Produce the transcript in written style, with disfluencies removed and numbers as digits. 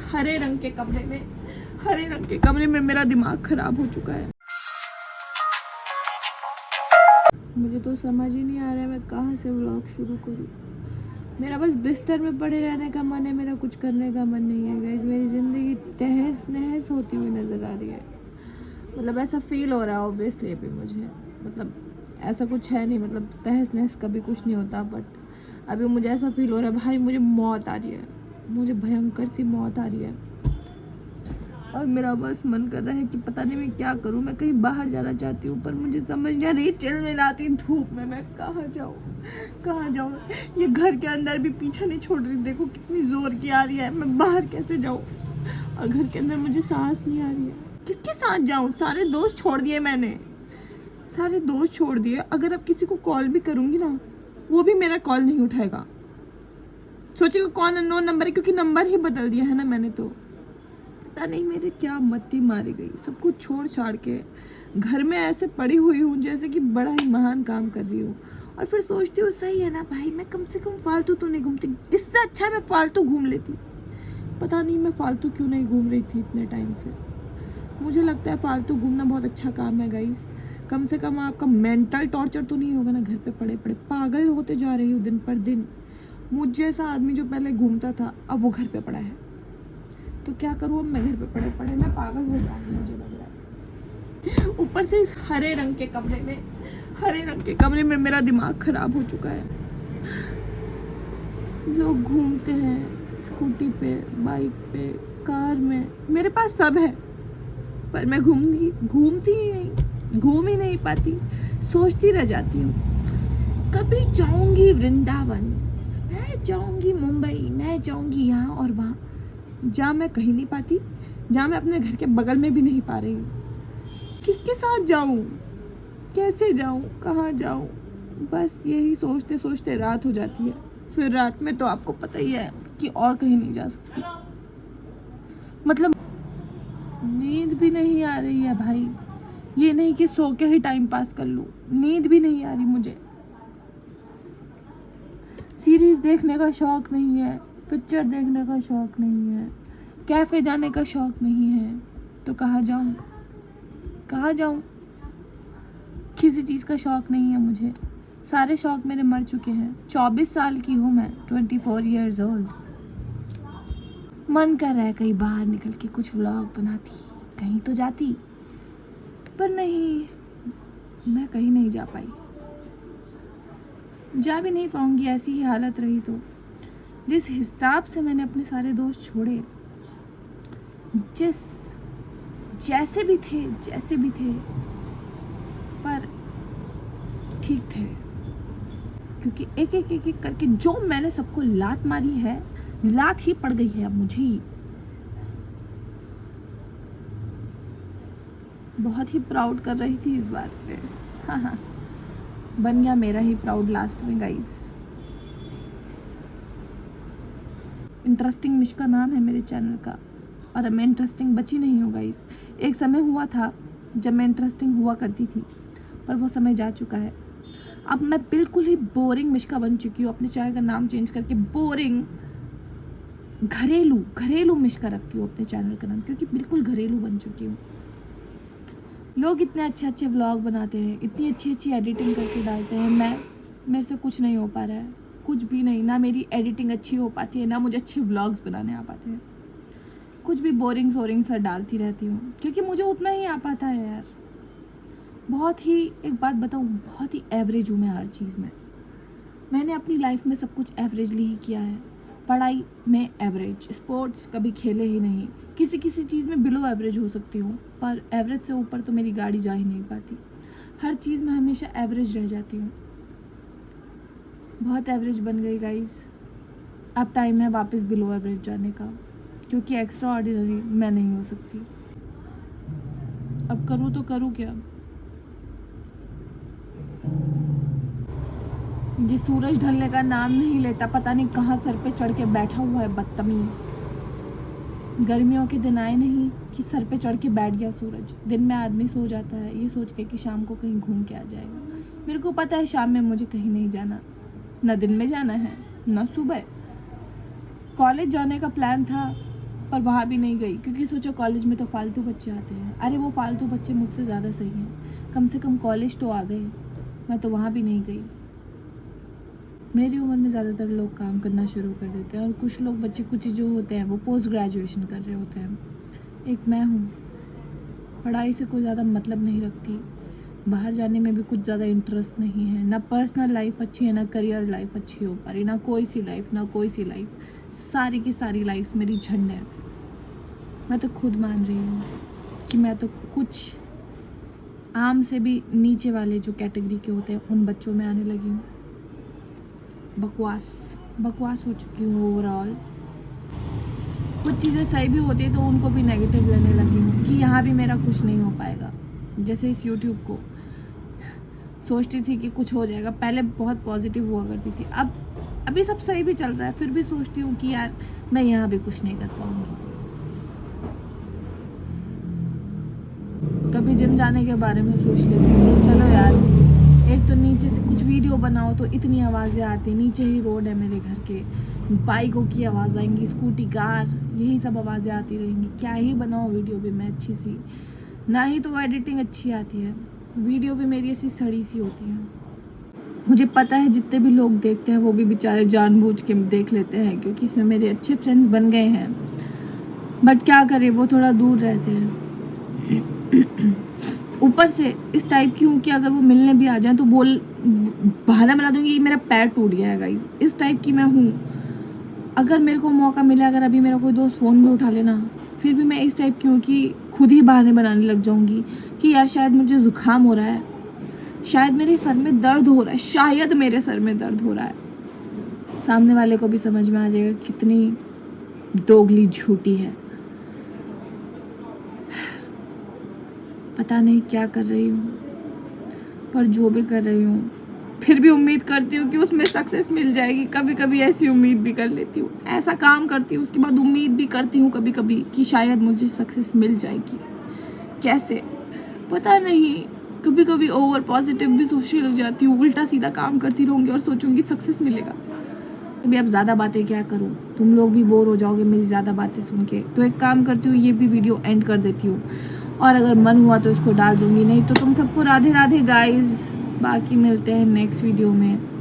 हरे रंग के कमरे में मेरा दिमाग खराब हो चुका है। मुझे तो समझ ही नहीं आ रहा है मैं कहाँ से व्लॉग शुरू करूँ। मेरा बस बिस्तर में पड़े रहने का मन है, मेरा कुछ करने का मन नहीं है गाइस। मेरी ज़िंदगी तहस नहस होती हुई नज़र आ रही है। मतलब ऐसा फील हो रहा है ऑब्वियसली अभी मुझे, मतलब ऐसा कुछ है नहीं, मतलब तहस नहस कभी कुछ नहीं होता, बट अभी मुझे ऐसा फील हो रहा है भाई मुझे मौत आ रही है, मुझे भयंकर सी मौत आ रही है। और मेरा बस मन कर रहा है कि पता नहीं मैं क्या करूं। मैं कहीं बाहर जाना चाहती हूँ पर मुझे समझ नहीं आ रही, चिल मिलाती धूप में मैं कहाँ जाऊँ। ये घर के अंदर भी पीछा नहीं छोड़ रही, देखो कितनी जोर की आ रही है। मैं बाहर कैसे जाऊँ और घर के अंदर मुझे सांस नहीं आ रही है। किसके साथ जाऊँ? सारे दोस्त छोड़ दिए मैंने, सारे दोस्त छोड़ दिए। अगर अब किसी को कॉल भी करूँगी ना वो भी मेरा कॉल नहीं उठाएगा। सोचेगा कौन अननोन नंबर है, क्योंकि नंबर ही बदल दिया है ना मैंने। तो पता नहीं मेरे क्या मत्ती मारी गई, सब कुछ छोड़ छाड़ के घर में ऐसे पड़ी हुई हूँ जैसे कि बड़ा ही महान काम कर रही हूँ। और फिर सोचती हूँ सही है ना भाई, मैं कम से कम फालतू तो नहीं घूमती, इससे अच्छा मैं फालतू घूम लेती। पता नहीं मैं फालतू क्यों नहीं घूम रही थी इतने टाइम से। मुझे लगता है फालतू घूमना बहुत अच्छा काम है गाइस। कम से कम आपका मेंटल टॉर्चर तो नहीं होगा ना घर पे पड़े पड़े। पागल होते जा रही हूँ दिन पर दिन। मुझ जैसा आदमी जो पहले घूमता था अब वो घर पे पड़ा है, तो क्या करूँ अब मैं घर पे पड़े पड़े मैं पागल हो जाऊँगी मुझे लग रहा है। ऊपर से इस हरे रंग के कमरे में मेरा दिमाग खराब हो चुका है। लोग घूमते हैं स्कूटी पे, बाइक पे, कार में, मेरे पास सब है पर मैं घूमती ही नहीं, घूम ही नहीं पाती। सोचती रह जाती हूँ कभी जाऊंगी वृंदावन, मैं जाऊंगी मुंबई, मैं जाऊंगी यहाँ और वहाँ। जहाँ मैं कहीं नहीं पाती, जहाँ मैं अपने घर के बगल में भी नहीं पा रही हूँ। किसके साथ जाऊँ, कैसे जाऊँ, कहाँ जाऊँ, बस यही सोचते सोचते रात हो जाती है। फिर रात में तो आपको पता ही है कि और कहीं नहीं जा सकती, मतलब नींद भी नहीं आ रही है भाई। ये नहीं कि सो के ही टाइम पास कर लूँ, नींद भी नहीं आ रही मुझे। सीरीज देखने का शौक नहीं है, पिक्चर देखने का शौक नहीं है, कैफ़े जाने का शौक नहीं है, तो कहाँ जाऊँ? किसी चीज़ का शौक नहीं है मुझे। सारे शौक मेरे मर चुके हैं। 24 साल की हूँ मैं, 24 years old। मन कर रहा है कहीं बाहर निकल के कुछ व्लॉग बनाती, कहीं तो जाती, पर नहीं, मैं कहीं नहीं जा पाई, जा भी नहीं पाऊंगी। ऐसी ही हालत रही तो। जिस हिसाब से मैंने अपने सारे दोस्त छोड़े, जैसे भी थे पर ठीक थे, क्योंकि एक करके जो मैंने सबको लात मारी है, लात ही पड़ गई है अब मुझे ही। बहुत ही प्राउड कर रही थी इस बात पे, हाँ, बन गया मेरा ही प्राउड लास्ट में गाइस। इंटरेस्टिंग मिश्का नाम है मेरे चैनल का, और अब मैं इंटरेस्टिंग बची नहीं हूँ गाइस। एक समय हुआ था जब मैं इंटरेस्टिंग हुआ करती थी, पर वो समय जा चुका है। अब मैं बिल्कुल ही बोरिंग मिश्का बन चुकी हूँ। अपने चैनल का नाम चेंज करके बोरिंग घरेलू मिश्का रखती हूँ अपने चैनल का नाम, क्योंकि बिल्कुल घरेलू बन चुकी हूँ। लोग इतने अच्छे व्लॉग बनाते हैं, इतनी अच्छी एडिटिंग करके डालते हैं, मेरे से कुछ नहीं हो पा रहा है, कुछ भी नहीं। ना मेरी एडिटिंग अच्छी हो पाती है, ना मुझे अच्छे व्लॉग्स बनाने आ पाते हैं। कुछ भी बोरिंग सोरिंग सा डालती रहती हूँ, क्योंकि मुझे उतना ही आ पाता है यार। बहुत ही, एक बात बताऊँ, बहुत ही एवरेज हूँ मैं हर चीज़ में। मैंने अपनी लाइफ में सब कुछ एवरेजली ही किया है। पढ़ाई में एवरेज, स्पोर्ट्स कभी खेले ही नहीं, किसी चीज़ में बिलो एवरेज हो सकती हूँ, पर एवरेज से ऊपर तो मेरी गाड़ी जा ही नहीं पाती। हर चीज़ में हमेशा एवरेज रह जाती हूँ। बहुत एवरेज बन गई गाइस। अब टाइम है वापस बिलो एवरेज जाने का, क्योंकि एक्स्ट्रा ऑर्डिनरी मैं नहीं हो सकती। अब करूँ तो करूँ क्या? ये सूरज ढलने का नाम नहीं लेता, पता नहीं कहाँ सर पे चढ़ के बैठा हुआ है बदतमीज। गर्मियों के दिन आए नहीं कि सर पे चढ़ के बैठ गया सूरज। दिन में आदमी सो जाता है ये सोच के कि शाम को कहीं घूम के आ जाएगा। मेरे को पता है शाम में मुझे कहीं नहीं जाना, ना दिन में जाना है ना सुबह। कॉलेज जाने का प्लान था पर वहाँ भी नहीं गई क्योंकि सोचो कॉलेज में तो फालतू बच्चे आते हैं। अरे वो फालतू बच्चे मुझसे ज़्यादा सही हैं, कम से कम कॉलेज तो आ गए, मैं तो वहाँ भी नहीं गई। मेरी उम्र में ज़्यादातर लोग काम करना शुरू कर देते हैं और कुछ लोग बच्चे कुछ जो होते हैं वो पोस्ट ग्रेजुएशन कर रहे होते हैं। एक मैं हूँ, पढ़ाई से कोई ज़्यादा मतलब नहीं रखती, बाहर जाने में भी कुछ ज़्यादा इंटरेस्ट नहीं है, ना पर्सनल लाइफ अच्छी है, ना करियर लाइफ अच्छी हो पा रही, ना कोई सी लाइफ, सारी की सारी लाइफ मेरी झंड है। मैं तो खुद मान रही हूँ कि मैं तो कुछ आम से भी नीचे वाले जो कैटेगरी के होते हैं उन बच्चों में आने लगी हूँ। बकवास हो चुकी हूँ ओवरऑल। कुछ चीज़ें सही भी होती है तो उनको भी नेगेटिव लेने लगी हूँ कि यहाँ भी मेरा कुछ नहीं हो पाएगा। जैसे इस यूट्यूब को सोचती थी कि कुछ हो जाएगा, पहले बहुत पॉजिटिव हुआ करती थी, अभी सब सही भी चल रहा है, फिर भी सोचती हूँ कि यार मैं यहाँ भी कुछ नहीं कर पाऊँगी। कभी जिम जाने के बारे में सोच लेती हूँ, चलो यार एक तो नीचे से कुछ वीडियो बनाओ तो इतनी आवाज़ें आती, नीचे ही रोड है मेरे घर के, बाइकों की आवाज़ आएंगी, स्कूटी कार, यही सब आवाज़ें आती रहेंगी। क्या ही बनाओ वीडियो भी मैं अच्छी सी, ना ही तो एडिटिंग अच्छी आती है, वीडियो भी मेरी ऐसी सड़ी सी होती है। मुझे पता है जितने भी लोग देखते हैं वो भी बेचारे जानबूझ के देख लेते हैं क्योंकि इसमें मेरे अच्छे फ्रेंड्स बन गए हैं, बट क्या करें वो थोड़ा दूर रहते हैं। ऊपर से इस टाइप की हूँ कि अगर वो मिलने भी आ जाए तो बहाना बना दूंगी कि मेरा पैर टूट गया है गाइस, इस टाइप की मैं हूँ। अगर मेरे को मौका मिले, अगर अभी मेरा कोई दोस्त फ़ोन भी उठा लेना, फिर भी मैं इस टाइप की हूँ कि खुद ही बहाने बनाने लग जाऊँगी कि यार शायद मुझे ज़ुकाम हो रहा है, शायद मेरे सर में दर्द हो रहा है, शायद मेरे सर में दर्द हो रहा है। सामने वाले को भी समझ में आ जाएगा कितनी दोगली झूठी है। पता नहीं क्या कर रही हूँ, पर जो भी कर रही हूँ फिर भी उम्मीद करती हूँ कि उसमें सक्सेस मिल जाएगी। कभी कभी ऐसी उम्मीद भी कर लेती हूँ, ऐसा काम करती हूँ उसके बाद उम्मीद भी करती हूँ कभी कभी कि शायद मुझे सक्सेस मिल जाएगी। कैसे पता नहीं, कभी कभी ओवर पॉजिटिव भी सोचने लग जाती हूँ, उल्टा सीधा काम करती रहूँगी और सोचूंगी सक्सेस मिलेगा। अभी अब ज़्यादा बातें क्या करूँ, तुम लोग भी बोर हो जाओगे मेरी ज़्यादा बातें सुन के, तो एक काम करती हूँ ये भी वीडियो एंड कर देती हूँ और अगर मन हुआ तो इसको डाल दूँगी, नहीं तो तुम सबको राधे राधे गाइस। बाकी मिलते हैं नेक्स्ट वीडियो में।